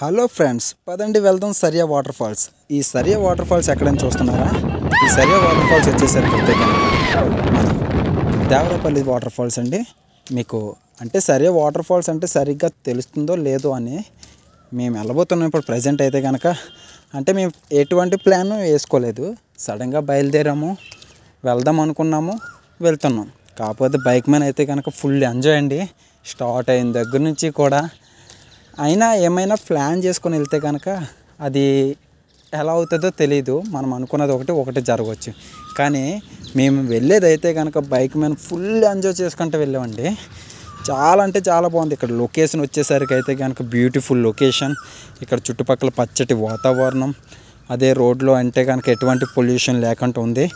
Hello friends, పదండి వెళ్దాం సరియా water falls. ఈ సరియా వాటర్ ఫాల్స్ ఎక్కడని చూస్తున్నారా? ఈ సరియా వాటర్ ఫాల్స్ వచ్చేసరికి అయితే కనుక మన దేవరపల్లి వాటర్ ఫాల్స్ అండి. మీకు అంటే సరియా వాటర్ ఫాల్స్ అంటే సరిగ్గా తెలుస్తుందో లేదో అని మేము వెళ్ళబోతున్నాం ఇప్పుడు ప్రజెంట్ అయితే కనుక. అంటే మేము ఎటువంటి ప్లాన్ వేసుకోలేదు, సడన్గా బయలుదేరాము, వెళ్దాం అనుకున్నాము, వెళ్తున్నాం. కాకపోతే బైక్ మీద అయితే కనుక ఫుల్ ఎంజాయ్ అండి. స్టార్ట్ అయిన దగ్గర నుంచి కూడా అయినా ఏమైనా ప్లాన్ చేసుకొని వెళ్తే కనుక అది ఎలా అవుతుందో తెలీదు. మనం అనుకున్నది ఒకటి జరగవచ్చు. కానీ మేము వెళ్ళేది అయితే కనుక బైక్ మీద ఫుల్ ఎంజాయ్ చేసుకుంటూ వెళ్ళామండి. చాలా అంటే చాలా బాగుంది. ఇక్కడ లొకేషన్ వచ్చేసరికి అయితే కనుక బ్యూటిఫుల్ లొకేషన్. ఇక్కడ చుట్టుపక్కల పచ్చటి వాతావరణం, అదే రోడ్లో అంటే కనుక ఎటువంటి పొల్యూషన్ లేకుండా ఉంది.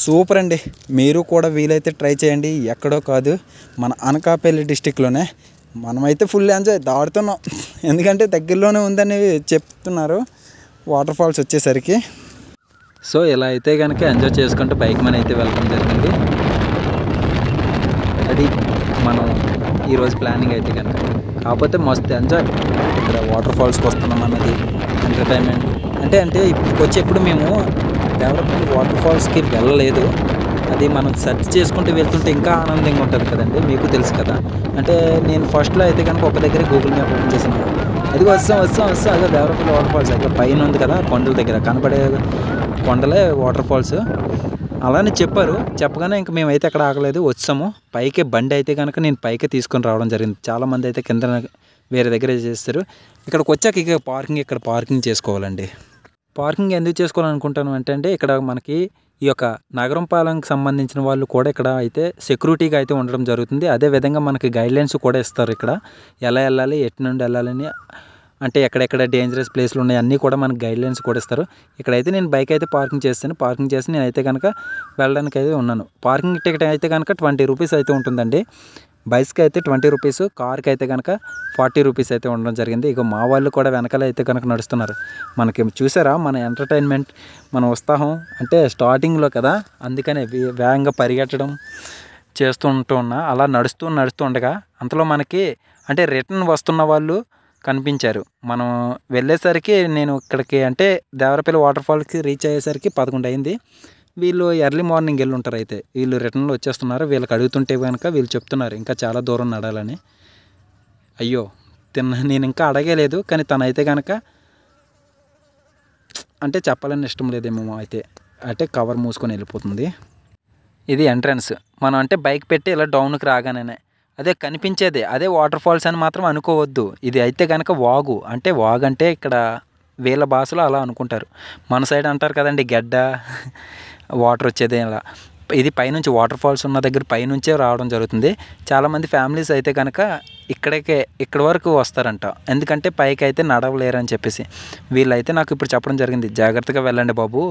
సూపర్ అండి. మీరు కూడా వీలైతే ట్రై చేయండి. ఎక్కడో కాదు, మన అనకాపల్లి డిస్టిక్లోనే. మనమైతే ఫుల్ ఎంజాయ్ దాడుతున్నాం, ఎందుకంటే దగ్గరలోనే ఉందని చెప్తున్నారు వాటర్ ఫాల్స్ వచ్చేసరికి. సో ఇలా అయితే కనుక ఎంజాయ్ చేసుకుంటూ బైక్ మీద అయితే వెళ్ళడం జరిగింది. అది మనం ఈరోజు ప్లానింగ్ అయితే కనుక. కాకపోతే మస్తు ఎంజాయ్. ఇక్కడ వాటర్ ఫాల్స్కి వస్తున్నాం అన్నది ఎంటర్టైన్మెంట్. అంటే ఇప్పటికొచ్చి ఎప్పుడు మేము దేవరపల్లి వాటర్ ఫాల్స్కి వెళ్ళలేదు. అది మనం సెర్చ్ చేసుకుంటూ వెళ్తుంటే ఇంకా ఆనందంగా ఉంటుంది కదండి, మీకు తెలుసు కదా. అంటే నేను ఫస్ట్లో అయితే కనుక ఒక దగ్గర గూగుల్ మ్యాప్ ఓపెన్ చేసాను. అది వస్తాం అదే దేవరపల్లి వాటర్ ఫాల్స్ అక్కడ పైన ఉంది కదా, కొండల దగ్గర కనబడే కొండలే వాటర్ ఫాల్స్ అలానే చెప్పారు. చెప్పగానే ఇంక మేమైతే అక్కడ ఆగలేదు, వచ్చాము. పైకే బండి అయితే కనుక నేను పైకే తీసుకొని రావడం జరిగింది. చాలామంది అయితే కింద వేరే దగ్గర చేస్తారు. ఇక్కడికి వచ్చాక ఇక్కడ పార్కింగ్ చేసుకోవాలండి. పార్కింగ్ ఎందుకు చేసుకోవాలనుకుంటాను అంటే ఇక్కడ మనకి ఈ యొక్క నగరం పాలనకు సంబంధించిన వాళ్ళు కూడా ఇక్కడ అయితే సెక్యూరిటీగా అయితే ఉండడం జరుగుతుంది. అదేవిధంగా మనకి గైడ్లైన్స్ కూడా ఇస్తారు. ఇక్కడ ఎలా వెళ్ళాలి, ఎటు నుండి వెళ్ళాలని, అంటే ఎక్కడెక్కడ డేంజరస్ ప్లేస్లు ఉన్నాయి అన్నీ కూడా మనకి గైడ్లైన్స్ కూడా ఇస్తారు. ఇక్కడైతే నేను బైక్ అయితే పార్కింగ్ చేసి నేనైతే కనుక వెళ్ళడానికి అయితే ఉన్నాను. పార్కింగ్ టికెట్ అయితే కనుక 20 రూపీస్ అయితే ఉంటుందండి. బైక్కి అయితే 20 రూపీస్, కార్కి అయితే కనుక 40 రూపీస్ అయితే ఉండడం జరిగింది. ఇక మా వాళ్ళు కూడా వెనకాల అయితే కనుక నడుస్తున్నారు. మనకి చూసారా మన ఎంటర్టైన్మెంట్, మన ఉత్సాహం అంటే స్టార్టింగ్లో కదా, అందుకనే వేగంగా పరిగెట్టడం చేస్తూ ఉన్నా. అలా నడుస్తూ ఉండగా అంతలో మనకి అంటే రిటర్న్ వస్తున్న వాళ్ళు కనిపించారు. మనం వెళ్ళేసరికి నేను ఇక్కడికి అంటే దేవరపల్లి వాటర్ ఫాల్స్కి రీచ్ అయ్యేసరికి 11 అయింది. వీళ్ళు ఎర్లీ మార్నింగ్ వెళ్ళి ఉంటారు. అయితే వీళ్ళు రిటర్న్లో వచ్చేస్తున్నారు. వీళ్ళకి అడుగుతుంటే కనుక వీళ్ళు చెప్తున్నారు ఇంకా చాలా దూరం నడాలని. అయ్యో నేను ఇంకా అడగలేదు, కానీ తనైతే కనుక అంటే చెప్పాలని ఇష్టం లేదేమో అయితే అంటే కవర్ మూసుకొని వెళ్ళిపోతుంది. ఇది ఎంట్రన్స్. మనం అంటే బైక్ పెట్టి ఇలా డౌన్కి రాగానే అదే కనిపించేది అదే వాటర్ ఫాల్స్ అని మాత్రం అనుకోవద్దు. ఇది అయితే కనుక వాగు అంటే ఇక్కడ వీళ్ళ భాషలో అలా అనుకుంటారు. మన సైడ్ అంటారు కదండి గడ్డ వాటర్ వచ్చేది అలా. ఇది పైనుంచి వాటర్ ఫాల్స్ ఉన్న దగ్గర పైనుంచే రావడం జరుగుతుంది. చాలామంది ఫ్యామిలీస్ అయితే కనుక ఇక్కడి వరకు వస్తారంట, ఎందుకంటే పైకి అయితే నడవలేరని చెప్పేసి. వీళ్ళైతే నాకు ఇప్పుడు చెప్పడం జరిగింది, జాగ్రత్తగా వెళ్ళండి బాబు,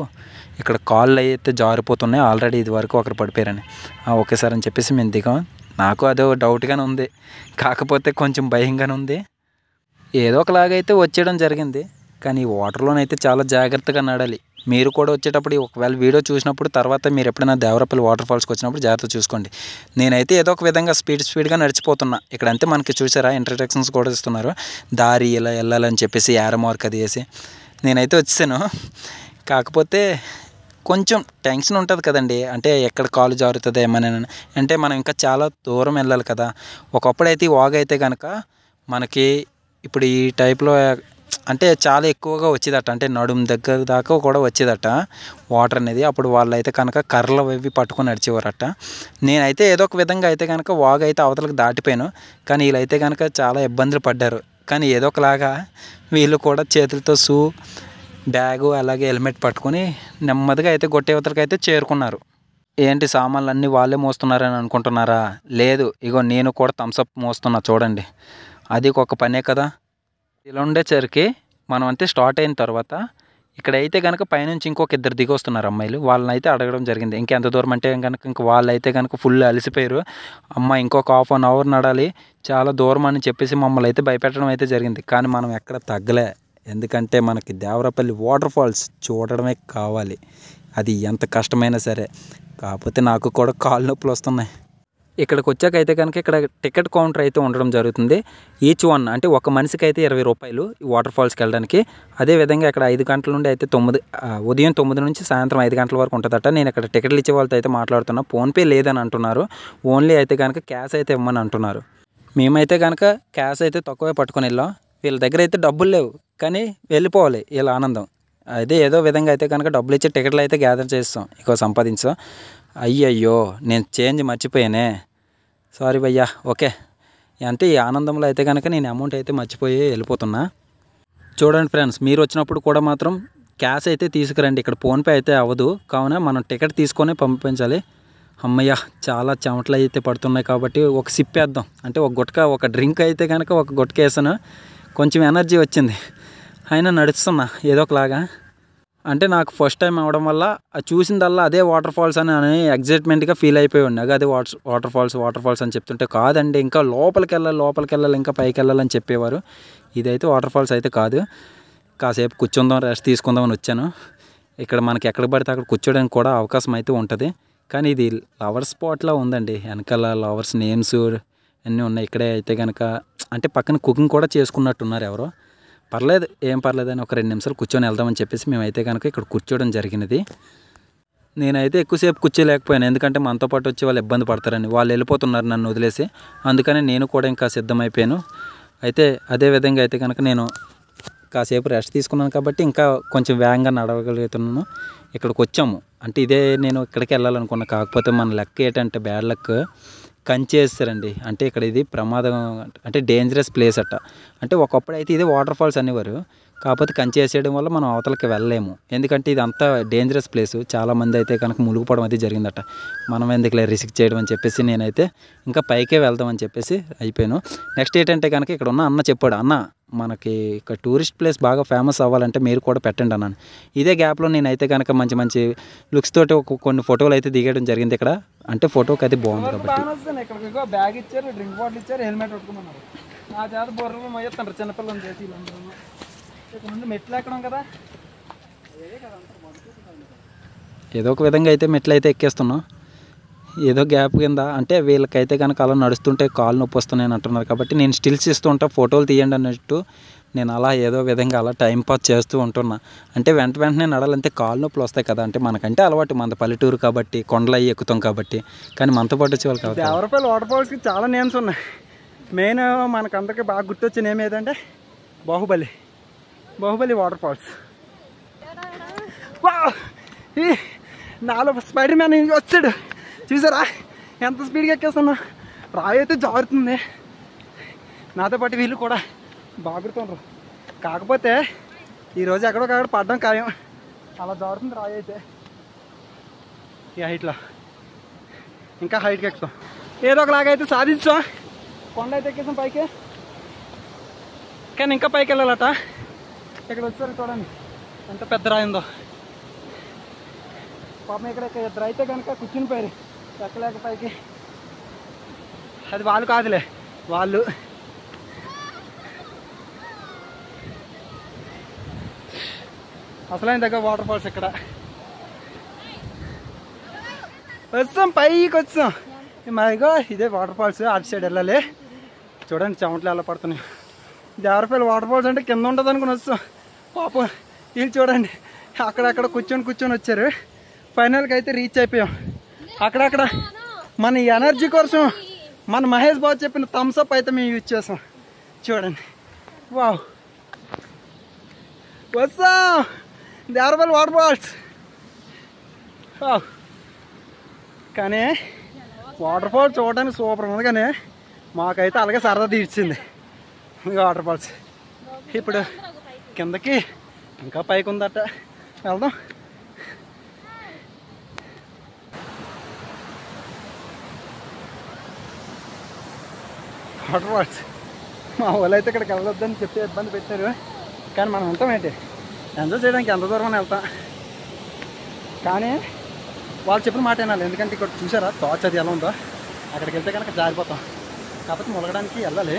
ఇక్కడ కాళ్ళు అయితే జారిపోతున్నాయి, ఆల్రెడీ ఇది వరకు ఒకరు పడిపోయారని. ఓకే సార్ అని చెప్పేసి మేము దిగాం. నాకు అదో డౌట్గానే ఉంది, కాకపోతే కొంచెం భయంగానే ఉంది. ఏదో ఒకలాగైతే వచ్చేయడం జరిగింది. కానీ వాటర్లోనైతే చాలా జాగ్రత్తగా నడాలి. మీరు కూడా వచ్చేటప్పుడు ఒకవేళ వీడియో చూసినప్పుడు తర్వాత మీరు ఎప్పుడైనా దేవరపల్లి వాటర్ ఫాల్స్కి వచ్చినప్పుడు జాగ్రత్త చూసుకోండి. నేనైతే ఏదో ఒక విధంగా స్పీడ్గా నడిచిపోతున్నా. ఇక్కడ అంతే మనకి చూసారా ఇంట్రడక్షన్స్ కూడా ఇస్తున్నారు, దారి ఇలా వెళ్ళాలని చెప్పేసి యారో మార్క్ అది వేసి. నేనైతే వచ్చాను, కాకపోతే కొంచెం టెన్షన్ ఉంటుంది కదండి, అంటే ఎక్కడ కాలు జారుతుంది ఏమని. అంటే మనం ఇంకా చాలా దూరం వెళ్ళాలి కదా. ఒకప్పుడైతే ఈ వాగు అయితే కనుక మనకి ఇప్పుడు ఈ టైప్లో అంటే చాలా ఎక్కువగా వచ్చేదట, అంటే నడుము దగ్గర దాకా కూడా వచ్చేదట వాటర్ అనేది. అప్పుడు వాళ్ళు అయితే కనుక కర్రలు అవి పట్టుకొని నడిచేవారట. నేనైతే ఏదో ఒక విధంగా అయితే కనుక వాగు అయితే అవతలకు దాటిపోయాను. కానీ వీళ్ళైతే కనుక చాలా ఇబ్బందులు పడ్డారు. కానీ ఏదో ఒకలాగా వీళ్ళు కూడా చేతులతో బ్యాగు అలాగే హెల్మెట్ పట్టుకొని నెమ్మదిగా అయితే గొట్టేవతలకి అయితే చేరుకున్నారు. ఏంటి సామాన్లు అన్నీ వాళ్ళే మోస్తున్నారని అనుకుంటున్నారా? లేదు, ఇగో నేను కూడా థమ్స్అప్ మోస్తున్నా చూడండి. అది ఒక పనే కదా. ఇలా ఉండేసరికి మనం అంతే స్టార్ట్ అయిన తర్వాత ఇక్కడైతే కనుక పైనుంచి ఇంకొక 2 దిగి వస్తున్నారు అమ్మాయిలు. వాళ్ళని అయితే అడగడం జరిగింది ఇంకెంత దూరం అంటే కనుక ఇంక వాళ్ళైతే కనుక ఫుల్ అలసిపోయారు. అమ్మ ఇంకొక 1/2 అవర్ నడాలి, చాలా దూరం అని చెప్పేసి మమ్మల్ని అయితే భయపెట్టడం అయితే జరిగింది. కానీ మనం ఎక్కడ తగ్గలే, ఎందుకంటే మనకి దేవరపల్లి వాటర్ ఫాల్స్ చూడడమే కావాలి, అది ఎంత కష్టమైనా సరే. కాకపోతే నాకు కూడా కాళ్ళు నొప్పులు వస్తున్నాయి. ఇక్కడికి వచ్చాకైతే కనుక ఇక్కడ టికెట్ కౌంటర్ అయితే ఉండడం జరుగుతుంది. ఈచ్ వన్ అంటే ఒక మనిషికి అయితే 20 రూపాయలు ఈ వాటర్ ఫాల్స్కి వెళ్ళడానికి. అదేవిధంగా ఇక్కడ 5 గంటల నుండి అయితే ఉదయం 9 నుంచి సాయంత్రం 5 గంటల వరకు ఉంటుందట. నేను ఇక్కడ టికెట్లు ఇచ్చే వాళ్ళతో అయితే మాట్లాడుతున్నా. ఫోన్పే లేదని అంటున్నారు. ఓన్లీ అయితే కనుక క్యాష్ అయితే ఇవ్వమని అంటున్నారు. మేమైతే కనుక క్యాష్ అయితే తక్కువే పట్టుకొని వెళ్ళాం. వీళ్ళ దగ్గర అయితే డబ్బులు లేవు, కానీ వెళ్ళిపోవాలి వీళ్ళ ఆనందం. అదే ఏదో విధంగా అయితే కనుక డబ్బులు ఇచ్చి టికెట్లు అయితే గ్యాదర్ చేస్తాం, ఇంకో సంపాదించాం. అయ్యయ్యో నేను చేంజ్ మర్చిపోయానే, సారీ భయ్యా. ఓకే, అంటే ఈ ఆనందంలో అయితే కనుక నేను అమౌంట్ అయితే మర్చిపోయి వెళ్ళిపోతున్నా. చూడండి ఫ్రెండ్స్, మీరు వచ్చినప్పుడు కూడా మాత్రం క్యాష్ అయితే తీసుకురండి. ఇక్కడ ఫోన్పే అయితే అవ్వదు, కావున మనం టికెట్ తీసుకొని పంపించాలి. అమ్మయ్య, చాలా చెమటలు అయితే పడుతున్నాయి కాబట్టి ఒక సిప్ వేద్దాం. అంటే ఒక డ్రింక్ అయితే కనుక ఒక గుట్క వేసాను, కొంచెం ఎనర్జీ వచ్చింది. అయినా నడుస్తున్నా ఏదో ఒకలాగా. అంటే నాకు ఫస్ట్ టైం అవ్వడం వల్ల చూసిందల్లా అదే వాటర్ ఫాల్స్ అని ఎగ్జైట్మెంట్గా ఫీల్ అయిపోయి ఉండే. అదే వాటర్ ఫాల్స్ అని చెప్తుంటే కాదండి, ఇంకా లోపలికి వెళ్ళాలి, ఇంకా పైకి వెళ్ళాలని చెప్పేవారు. ఇదైతే వాటర్ ఫాల్స్ అయితే కాదు. కాసేపు కూర్చుందాం, రెస్ట్ తీసుకుందాం అని వచ్చాను. ఇక్కడ మనకి ఎక్కడ పడితే అక్కడ కూర్చోడానికి కూడా అవకాశం అయితే ఉంటుంది. కానీ ఇది లవర్ స్పాట్లా ఉందండి. వెనకాల లవర్స్ నేమ్స్ అన్నీ ఉన్నాయి. ఇక్కడే అయితే కనుక అంటే పక్కన కుకింగ్ కూడా చేసుకున్నట్టున్నారు ఎవరో. పర్లేదు, ఏం పర్లేదు అని ఒక 2 నిమిషాలు కూర్చొని వెళ్దామని చెప్పేసి మేమైతే కనుక ఇక్కడ కూర్చోవడం జరిగినది. నేనైతే ఎక్కువసేపు కూర్చోలేకపోయాను, ఎందుకంటే మనతో పాటు వచ్చి వాళ్ళు ఇబ్బంది పడతారని. వాళ్ళు వెళ్ళిపోతున్నారు నన్ను వదిలేసి, అందుకని నేను కూడా ఇంకా సిద్ధమైపోయాను. అయితే అదే విధంగా అయితే కనుక నేను కాసేపు రెస్ట్ తీసుకున్నాను కాబట్టి ఇంకా కొంచెం వేగంగా నడవగలుగుతున్నాను. ఇక్కడికి వచ్చాము అంటే ఇదే నేను ఇక్కడికి వెళ్ళాలనుకున్నా. కాకపోతే మన లెక్క ఏంటంటే బ్యాడ్ లక్, కంచేస్తారండి. అంటే ఇక్కడ ఇది ప్రమాదం, అంటే డేంజరస్ ప్లేస్ అట్ట. అంటే ఒకప్పుడు అయితే ఇది వాటర్ ఫాల్స్ అనేవారు, కాకపోతే కంచేసేయడం వల్ల మనం అవతలకి వెళ్ళలేము. ఎందుకంటే ఇది అంతా డేంజరస్ ప్లేసు. చాలామంది అయితే కనుక మునిగిపోవడం అది జరిగిందట. మనం ఎందుకులే రిస్క్ చేయడం అని చెప్పేసి నేనైతే ఇంకా పైకే వెళ్దామని చెప్పేసి అయిపోయాను. నెక్స్ట్ ఏంటంటే కనుక ఇక్కడ ఉన్న అన్న చెప్పాడు, అన్న మనకి ఇక్కడ టూరిస్ట్ ప్లేస్ బాగా ఫేమస్ అవ్వాలంటే మీరు కూడా పెట్టండి అన్నాను. ఇదే గ్యాప్లో నేనైతే కనుక మంచి మంచి లుక్స్ తోటి కొన్ని ఫోటోలు అయితే దిగడం జరిగింది ఇక్కడ. అంటే ఫోటోకి అది బాగుంది కాబట్టి. ఇక్కడ బ్యాగ్ ఇచ్చారు, డ్రింక్ బాటిల్ ఇచ్చారు, హెల్మెట్ పెట్టుకున్నారు. నా చేత బొర్రలు మొయ్యేస్తాను చిన్నపిల్లలు చేసి ముందు మెట్లు ఎక్కడం కదా. ఏదో ఒక విధంగా అయితే మెట్లు అయితే ఎక్కేస్తున్నాం. ఏదో గ్యాప్ కింద అంటే వీళ్ళకైతే కనుక అలా నడుస్తుంటే కాళ్ళు నొప్పి వస్తున్నాయని అంటున్నారు కాబట్టి నేను స్టిల్స్ ఇస్తూ ఉంటా, ఫోటోలు తీయండి అన్నట్టు నేను అలా ఏదో విధంగా అలా టైంపాస్ చేస్తూ ఉంటున్నా. అంటే వెంటనే నడాలంటే కాళ్ళు నొప్పులు వస్తాయి కదా. అంటే మనకంటే అలవాటు, మన పల్లెటూరు కాబట్టి కొండలు అవి ఎక్కుతాం కాబట్టి. కానీ మనతో పాటు వచ్చే వాళ్ళు కాబట్టి దేవరపల్లి వాటర్ ఫాల్స్కి చాలా నేమ్స్ ఉన్నాయి. మెయిన్ మనకందరికీ బాగా గుర్తొచ్చే నేమ్ ఏదంటే బాహుబలి వాటర్ ఫాల్స్. నాలో స్పైడర్ మ్యాన్ వచ్చాడు చూసారా, ఎంత స్పీడ్గా ఎక్కేస్తున్నా. రాయి అయితే జారుతుంది, నాతో పాటు వీళ్ళు కూడా బాగుడుతుండ్రు. కాకపోతే ఈరోజు ఎక్కడొకక్కడ పడ్డం ఖాయం, అలా జారుతుంది రాయి అయితే. ఈ హైట్లో ఇంకా హైట్కి ఎక్కుతాం, ఏదో ఒకలాగైతే సాధించాం. కొండ అయితే ఎక్కేసాం పైకి, కానీ ఇంకా పైకి వెళ్ళాలట. ఇక్కడ వచ్చారు చూడండి ఎంత పెద్ద రాయి ఉందో. పాపం ఇక్కడ ఇద్దరు అయితే కనుక కూర్చుని పోయారు ఎక్కలేక పైకి. అది వాళ్ళు కాదులే, వాళ్ళు అసలైన దగ్గర వాటర్ ఫాల్స్ ఇక్కడ. వచ్చాం పైకి వచ్చాం. మరిగో ఇదే వాటర్ ఫాల్స్, అటు సైడ్ వెళ్ళాలి. చూడండి చెమటలు ఎలా పడుతున్నాయి. దేవరపల్లి వాటర్ ఫాల్స్ అంటే కింద ఉంటుంది అనుకుని వచ్చాం. పాపం వీళ్ళు చూడండి అక్కడక్కడ కూర్చొని వచ్చారు. ఫైనల్కి అయితే రీచ్ అయిపోయాం. అక్కడక్కడ మన ఎనర్జీ కోసం మన మహేష్ బాబు చెప్పిన థమ్స్అప్ అయితే మేము యూజ్ చేసాం. చూడండి, వావ్, వస్తాం దేవరపల్లి వాటర్ ఫాల్స్. కానీ వాటర్ ఫాల్స్ చూడడానికి సూపర్ ఉంది, కానీ మాకైతే అలాగే సరదా తీర్చింది వాటర్ ఫాల్స్. ఇప్పుడు కిందకి ఇంకా పైకి ఉందట, వెళ్దాం. వాటర్ ఫాల్స్ మా వాళ్ళు అయితే ఇక్కడికి వెళ్ళొద్దని చెప్పి ఇబ్బంది పెట్టారు, కానీ మనం ఉంటాం ఏంటి, ఎంజాయ్ చేయడానికి ఎంత దూరం వెళ్తాం. కానీ వాళ్ళు చెప్పిన మాట వినాలి, ఎందుకంటే ఇక్కడ చూసారా టార్చ్ అది ఎలా ఉందో, అక్కడికి వెళ్తే కనుక జారిపోతాం. కాకపోతే ములగడానికి వెళ్ళాలి.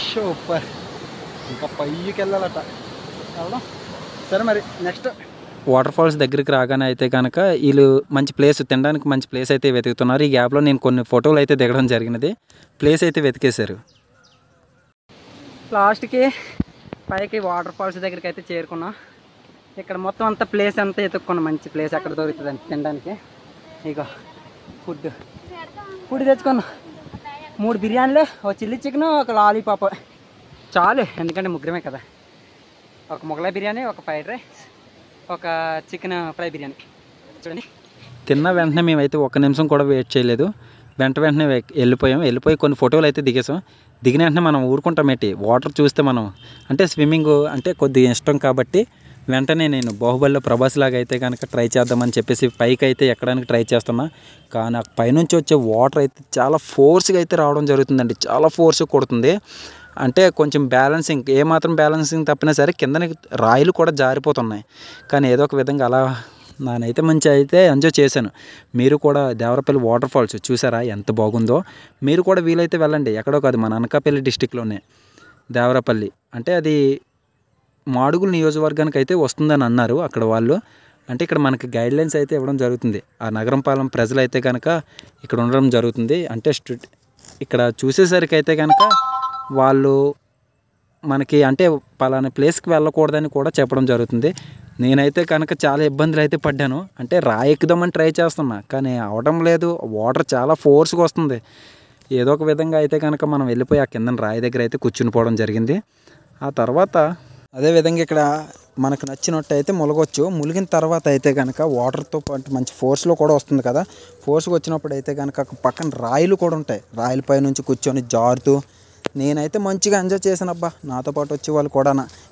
సూపర్, ఇంకా పైకి వెళ్ళాలట, వెళ్దాం. సరే మరి నెక్స్ట్ వాటర్ ఫాల్స్ దగ్గరికి రాగానే అయితే కనుక వీళ్ళు మంచి ప్లేస్ తినడానికి మంచి ప్లేస్ అయితే వెతుకుతున్నారు. ఈ గ్యాప్లో నేను కొన్ని ఫోటోలు అయితే దిగడం జరిగినది. ప్లేస్ అయితే వెతికేశారు. లాస్ట్కి పైకి వాటర్ ఫాల్స్ దగ్గరికి అయితే చేరుకున్నాం. ఇక్కడ మొత్తం అంతా ప్లేస్ అంతా ఎత్తుక్కున్నాం. మంచి ప్లేస్ ఎక్కడ దొరుకుతుంది తినడానికి. ఇక ఫుడ్ తెచ్చుకున్నాం. 3 బిర్యానీలు, ఒక చిల్లీ చికెన్, ఒక లాలీపాప్ చాలు, ఎందుకంటే ముగ్గురమే కదా. ఒక మొగలాయ్ బిర్యానీ, ఒక ఫ్రైడ్ రైస్, ఒక చికెన్ ఫ్రై బిర్యానీ. చూడండి, తిన్న వెంటనే మేమైతే 1 నిమిషం కూడా వెయిట్ చేయలేదు. వెంటనే వెళ్ళిపోయి కొన్ని ఫోటోలు అయితే దిగేసాం. దిగిన వెంటనే మనం ఊరుకుంటామేంటి, వాటర్ చూస్తే మనం అంటే స్విమ్మింగ్ అంటే కొద్దిగా ఇష్టం కాబట్టి వెంటనే నేను బాహుబలిలో ప్రభాస్ లాగా అయితే కనుక ట్రై చేద్దామని చెప్పేసి పైకి అయితే ఎక్కడానికి ట్రై చేస్తున్నా. కానీ ఆ పైనుంచి వచ్చే వాటర్ అయితే చాలా ఫోర్స్గా అయితే రావడం జరుగుతుందండి. చాలా ఫోర్స్గా కొడుతుంది. అంటే కొంచెం బ్యాలెన్సింగ్, ఏమాత్రం బ్యాలెన్సింగ్ తప్పినా సరే కిందని రాయిలు కూడా జారిపోతున్నాయి. కానీ ఏదో ఒక విధంగా అలా నానైతే మంచి అయితే ఎంజాయ్ చేశాను. మీరు కూడా దేవరపల్లి వాటర్ ఫాల్స్ చూసారా ఎంత బాగుందో? మీరు కూడా వీలైతే వెళ్ళండి. ఎక్కడో కాదు, మన అనకాపల్లి డిస్టిక్లోనే దేవరపల్లి. అంటే అది మాడుగుల నియోజకవర్గానికి అయితే వస్తుందని అన్నారు అక్కడ వాళ్ళు. అంటే ఇక్కడ మనకి గైడ్లైన్స్ అయితే ఇవ్వడం జరుగుతుంది. ఆ నగరంపాలెం ప్రజలైతే కనుక ఇక్కడ ఉండడం జరుగుతుంది. అంటే ఇక్కడ చూసేసరికి అయితే కనుక వాళ్ళు మనకి అంటే పలానా ప్లేస్కి వెళ్ళకూడదని కూడా చెప్పడం జరుగుతుంది. నేనైతే కనుక చాలా ఇబ్బందులు అయితే పడ్డాను. అంటే రాయి ఎక్కుదామని ట్రై చేస్తున్నా, కానీ అవడం లేదు. వాటర్ చాలా ఫోర్స్గా వస్తుంది. ఏదో ఒక విధంగా అయితే కనుక మనం వెళ్ళిపోయి ఆ కింద రాయి దగ్గర అయితే కూర్చుని పోవడం జరిగింది. ఆ తర్వాత అదేవిధంగా ఇక్కడ మనకు నచ్చినట్టు అయితే ములగొచ్చు. ములిగిన తర్వాత అయితే కనుక వాటర్తో పాటు మంచి ఫోర్స్లో కూడా వస్తుంది కదా. ఫోర్స్గా వచ్చినప్పుడు అయితే కనుక పక్కన రాయిలు కూడా ఉంటాయి. రాయిలపై నుంచి కూర్చొని జారుతూ నేనైతే మంచిగా ఎంజాయ్ చేశాను. అబ్బా, నాతో పాటు వచ్చే వాళ్ళు కూడా,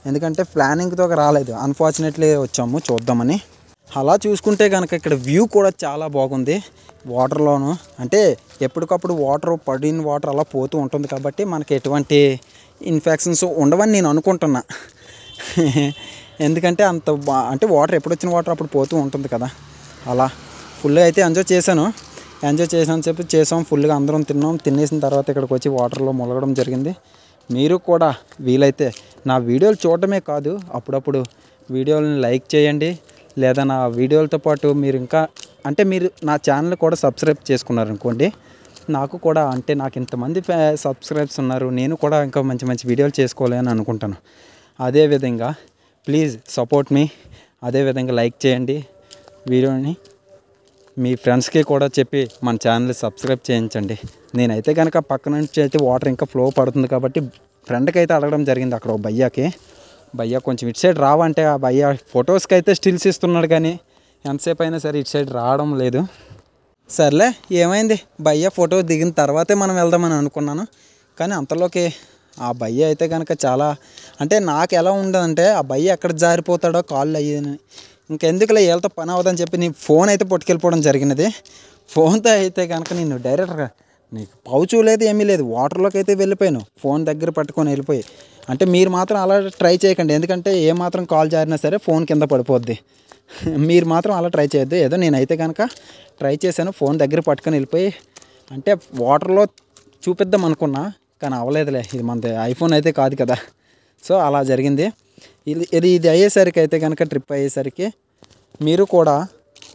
ఎందుకంటే ప్లానింగ్తో రాలేదు, అన్ఫార్చునేట్లీ వచ్చాము చూద్దామని. అలా చూసుకుంటే కనుక ఇక్కడ వ్యూ కూడా చాలా బాగుంది. వాటర్లోను అంటే ఎప్పటికప్పుడు పడిన వాటర్ అలా పోతూ ఉంటుంది కాబట్టి మనకి ఎటువంటి ఇన్ఫెక్షన్స్ ఉండవని నేను అనుకుంటున్నా. ఎందుకంటే అంటే వాటర్ ఎప్పుడు వచ్చిన వాటర్ అప్పుడు పోతూ ఉంటుంది కదా. అలా ఫుల్గా అయితే ఎంజాయ్ చేసాను చెప్పి చేసాం. ఫుల్గా అందరం తినేసిన తర్వాత ఇక్కడికి వచ్చి వాటర్లో ములగడం జరిగింది. మీరు కూడా వీలైతే నా వీడియోలు చూడటమే కాదు, అప్పుడప్పుడు వీడియోలను లైక్ చేయండి. లేదా నా వీడియోలతో పాటు మీరు మీరు నా ఛానల్ కూడా సబ్స్క్రైబ్ చేసుకున్నారనుకోండి, నాకు కూడా అంటే నాకు ఇంతమంది సబ్స్క్రైబ్స్ ఉన్నారు, నేను కూడా ఇంకా మంచి మంచి వీడియోలు చేసుకోవాలి అని అనుకుంటాను. అదేవిధంగా ప్లీజ్ సపోర్ట్ మీ. అదేవిధంగా లైక్ చేయండి వీడియోని, మీ ఫ్రెండ్స్కి కూడా చెప్పి మన ఛానల్ సబ్స్క్రైబ్ చేయించండి. నేనైతే కనుక పక్క నుంచి అయితే వాటర్ ఇంకా ఫ్లో పడుతుంది కాబట్టి ఫ్రెండ్కి అయితే అడగడం జరిగింది అక్కడ భయ్యా కొంచెం ఇటు సైడ్ రావంటే ఆ భయ్యా ఫొటోస్కి అయితే స్టిల్స్ ఇస్తున్నాడు, కానీ ఎంతసేపు అయినా సరే ఇటు సైడ్ రావడం లేదు. సర్లే, ఏమైంది, భయ్యా ఫోటో దిగిన తర్వాతే మనం వెళ్దామని అనుకున్నాను. కానీ అంతలోకి ఆ భయ్య అయితే కనుక చాలా అంటే నాకు ఎలా ఉండదంటే ఆ భయ్య ఎక్కడ జారిపోతాడో కాళ్ళు అయ్యేదని, ఇంకెందుకులే వీళ్ళతో పని అవ్వదని చెప్పి నీ ఫోన్ అయితే పట్టుకెళ్ళిపోవడం జరిగినది. ఫోన్తో అయితే కనుక నేను డైరెక్ట్గా నీకు పౌచు లేదు, ఏమీ లేదు, వాటర్లోకి అయితే వెళ్ళిపోయాను. ఫోన్ దగ్గర పట్టుకొని వెళ్ళిపోయి. అంటే మీరు మాత్రం అలా ట్రై చేయకండి, ఎందుకంటే ఏమాత్రం కాల్ జారినా సరే ఫోన్ కింద పడిపోద్ది. మీరు మాత్రం అలా ట్రై చేయొద్దు. ఏదో నేనైతే కనుక ట్రై చేశాను, ఫోన్ దగ్గర పట్టుకొని వెళ్ళిపోయి అంటే వాటర్లో చూపిద్దాం అనుకున్నా, కానీ అవ్వలేదులే, ఇది మన ఐఫోన్ అయితే కాదు కదా. సో అలా జరిగింది. ఇది అయ్యేసరికి అయితే కనుక ట్రిప్ అయ్యేసరికి మీరు కూడా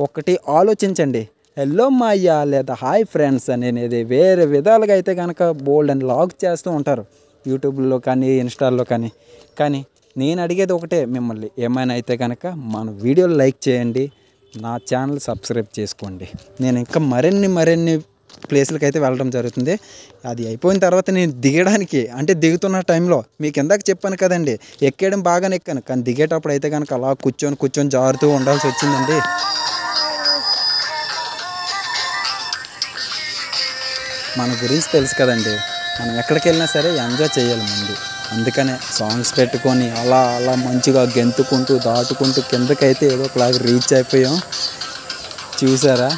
ఒకటి ఆలోచించండి. హలో మాయ్యా లేదా హాయ్ ఫ్రెండ్స్ అనేది వేరే విధాలుగా అయితే కనుక బోల్డ్ అని లాగ్ చేస్తూ ఉంటారు యూట్యూబ్లో కానీ ఇన్స్టాల్లో కానీ నేను అడిగేది ఒకటే మిమ్మల్ని, ఏమైనా అయితే కనుక మన వీడియోలు లైక్ చేయండి, నా ఛానల్ సబ్స్క్రైబ్ చేసుకోండి. నేను ఇంకా మరిన్ని ప్లేసులకి అయితే వెళ్ళడం జరుగుతుంది. అది అయిపోయిన తర్వాత నేను దిగడానికి అంటే దిగుతున్న టైంలో మీకు ఇందాక చెప్పాను కదండి, ఎక్కేయడం బాగానే ఎక్కాను, కానీ దిగేటప్పుడు అయితే కనుక అలా కూర్చొని జారుతూ ఉండాల్సి వచ్చిందండి. మన గురించి తెలుసు కదండి, మనం ఎక్కడికి వెళ్ళినా సరే ఎంజాయ్ చేయాలి ముందు. అందుకనే సాంగ్స్ పెట్టుకొని అలా మంచిగా గెంతుకుంటూ దాటుకుంటూ కిందకైతే ఏదో ఒకలాగా రీచ్ అయిపోయాం. చూసారా,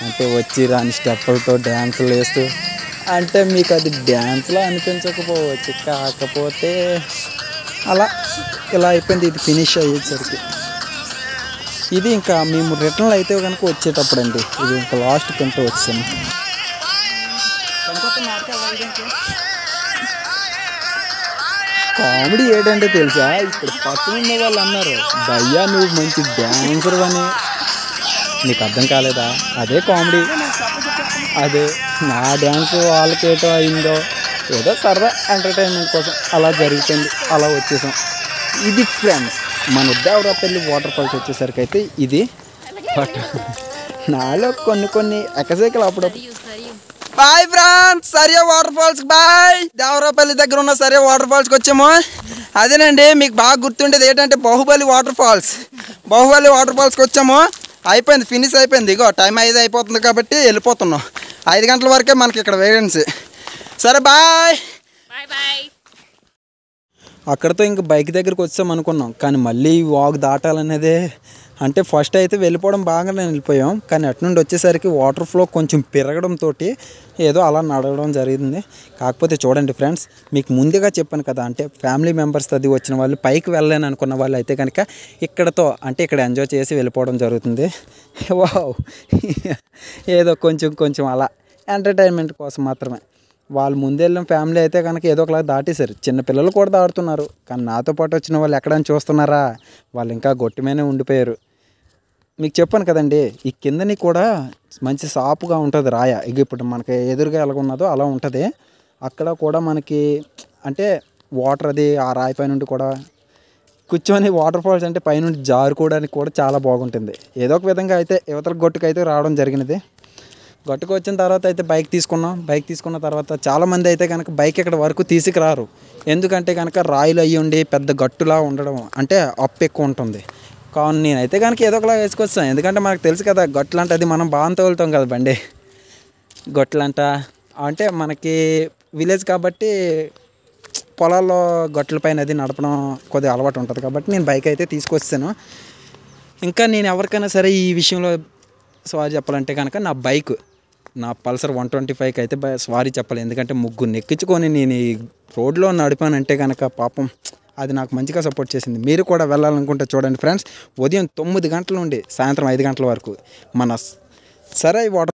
అంటే వచ్చి రాని స్టెప్పులతో డ్యాన్సులు వేస్తూ, అంటే మీకు అది డ్యాన్స్లో అనిపించకపోవచ్చు, కాకపోతే ఇలా అయిపోయింది. ఇది ఫినిష్ అయ్యేసరికి ఇది ఇంకా మేము రిటర్న్లో అయితే కనుక వచ్చేటప్పుడు అండి, ఇది ఇంకా లాస్ట్ కంటూ వచ్చాము. కామెడీ ఏంటంటే తెలుసా, ఇక్కడ పక్కన ఉన్న వాళ్ళు అన్నారు భయ్యా నువ్వు మంచి డ్యాన్సర్ అని. నీకు అర్థం కాలేదా? అదే కామెడీ. అదే నా డ్యాన్స్ వాళ్ళకేటో అయిందో ఏదో సరదా ఎంటర్టైన్మెంట్ కోసం అలా జరిగిపోయింది, అలా వచ్చేసాం. ఇది ఫ్రెండ్స్ మన దేవరాపల్లి వాటర్ ఫాల్స్ వచ్చేసరికి అయితే ఇది. బట్ నాలో కొన్ని ఎకసైకలు అప్పుడప్పుడు. Bye friends, Sariya waterfalls bye. Devarapalli దగ్గర ఉన్న సరియా వాటర్ ఫాల్స్కి వచ్చాము. అదేనండి మీకు బాగా గుర్తుండేది ఏంటంటే బాహుబలి వాటర్ ఫాల్స్కి వచ్చాము. అయిపోయింది, ఫినిష్ అయిపోయింది. ఇగో టైం 5 అయిపోతుంది కాబట్టి వెళ్ళిపోతున్నాం. 5 గంటల వరకే మనకి ఇక్కడ వేకెన్సీ. సరే బాయ్. అక్కడితో ఇంక బైక్ దగ్గరికి వచ్చాం అనుకున్నాం, కానీ మళ్ళీ వాక్ దాటాలనేదే. అంటే ఫస్ట్ అయితే వెళ్ళిపోవడం బాగానే వెళ్ళిపోయాం, కానీ అటు నుండి వచ్చేసరికి వాటర్ ఫ్లో కొంచెం పెరగడంతో ఏదో అలా నడవడం జరిగింది. కాకపోతే చూడండి ఫ్రెండ్స్, మీకు ముందుగా చెప్పాను కదా, అంటే ఫ్యామిలీ మెంబర్స్ అది వచ్చిన వాళ్ళు పైకి వెళ్ళలేని అనుకున్న వాళ్ళు అయితే కనుక ఇక్కడతో అంటే ఇక్కడ ఎంజాయ్ చేసి వెళ్ళిపోవడం జరుగుతుంది. వావ్, ఏదో కొంచెం అలా ఎంటర్టైన్మెంట్ కోసం మాత్రమే. వాళ్ళు ముందు వెళ్ళిన ఫ్యామిలీ అయితే కనుక ఏదో ఒకలా దాటేశారు. చిన్నపిల్లలు కూడా దాటుతున్నారు, కానీ నాతో పాటు వచ్చిన వాళ్ళు ఎక్కడని చూస్తున్నారా, వాళ్ళు ఇంకా గొట్టిమీనే ఉండిపోయారు. మీకు చెప్పాను కదండి, ఈ కిందని కూడా మంచి సాపుగా ఉంటుంది రాయ. ఇక ఇప్పుడు మనకి ఎదురుగా ఎలా ఉన్నదో అలా ఉంటుంది. అక్కడ కూడా మనకి అంటే వాటర్ అది ఆ రాయి పై నుండి కూడా కూర్చొని వాటర్ ఫాల్స్ అంటే పైనుండి జారుకోవడానికి కూడా చాలా బాగుంటుంది. ఏదో ఒక విధంగా అయితే యువతల గొట్టుకైతే రావడం జరిగినది. గట్టుకు వచ్చిన తర్వాత అయితే బైక్ తీసుకున్న తర్వాత చాలామంది అయితే కనుక బైక్ ఇక్కడ వరకు తీసుకురారు. ఎందుకంటే కనుక రాయిలు అయ్యి ఉండి పెద్ద గట్టులా ఉండడం అంటే అప్ ఎక్కువ ఉంటుంది. కానీ నేనైతే కనుక ఏదో ఒకలా వేసుకొస్తాను. ఎందుకంటే మనకు తెలుసు కదా గట్లంటే అది మనం బాగా తోలుతాం కదా బండి. గట్లంట అంటే మనకి విలేజ్ కాబట్టి పొలాల్లో గట్ల పైన అది నడపడం కొద్దిగా అలవాటు ఉంటుంది కాబట్టి నేను బైక్ అయితే తీసుకొస్తాను. ఇంకా నేను ఎవరికైనా సరే ఈ విషయంలో సారీ చెప్పాలంటే కనుక నా పల్సర్ 125కి అయితే సారీ చెప్పాలి. ఎందుకంటే ముగ్గురు ఎక్కించుకొని నేను ఈ రోడ్లో నడిపానంటే కనుక పాపం అది నాకు మంచిగా సపోర్ట్ చేసింది. మీరు కూడా వెళ్ళాలనుకుంటే చూడండి ఫ్రెండ్స్, ఉదయం 9 గంటల నుండి సాయంత్రం 5 గంటల వరకు మన సరై వాటర్